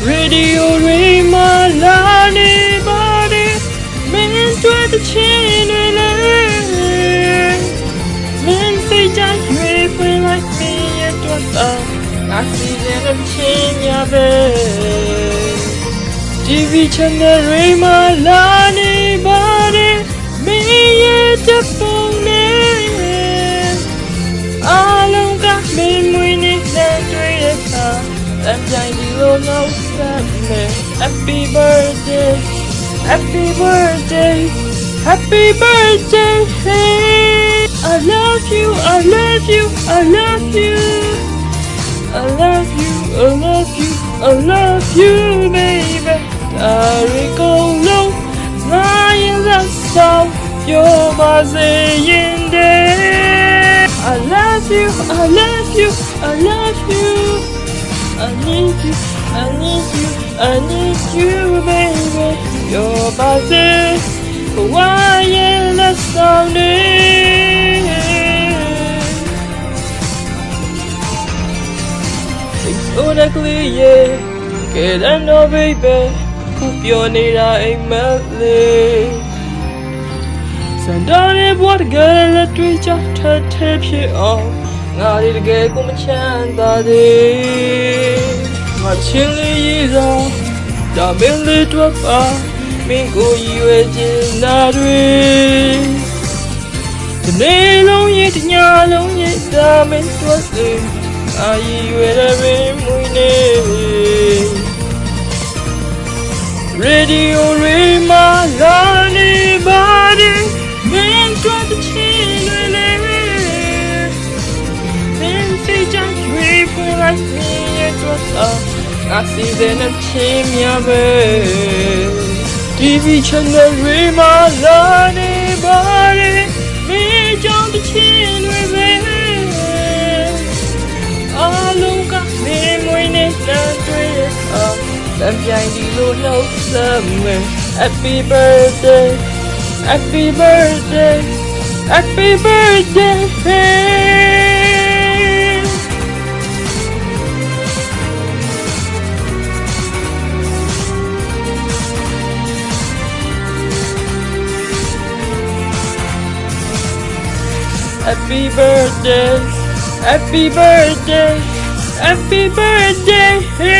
Radio Rima Lani Body Men try to chain Men say just you like me and what I see them chain ya TV channel Rima Lani Body Me and the phone Along got me winning that I'm tiny little Sunday. Happy birthday, happy birthday, happy birthday. I love you, I love you, I love you. I love you, I love you, I love you, baby. Go low, lying that song. You're my saying there. I love you, I love you, I love you. I need you, I need you, I need you, baby. You're my thing, why in the Sunday? Things so ugly, yeah. Get I know, baby. Hope your need I melody. Send on it, what a girl that we just tape you on. Ngā rī rīgē kuma chāndā dē Ngā chīnglī yīzā Dā mīnglī tuapā Mīngu yīwē jīnā rī Tēnē lōng yī tī nyā lōng yī Dā mīn tuapā Ngā yīwē rā rī mui nē Radio Rima Lani Body Mīn tuapā chīnglī Like me, it was I see them a team, yeah, TV channel, Rima Lani Body, me jump the chin with me. Oh, look at me when it's not great. I'm trying to know somewhere. Happy birthday, happy birthday, happy birthday. Happy birthday, happy birthday, happy birthday.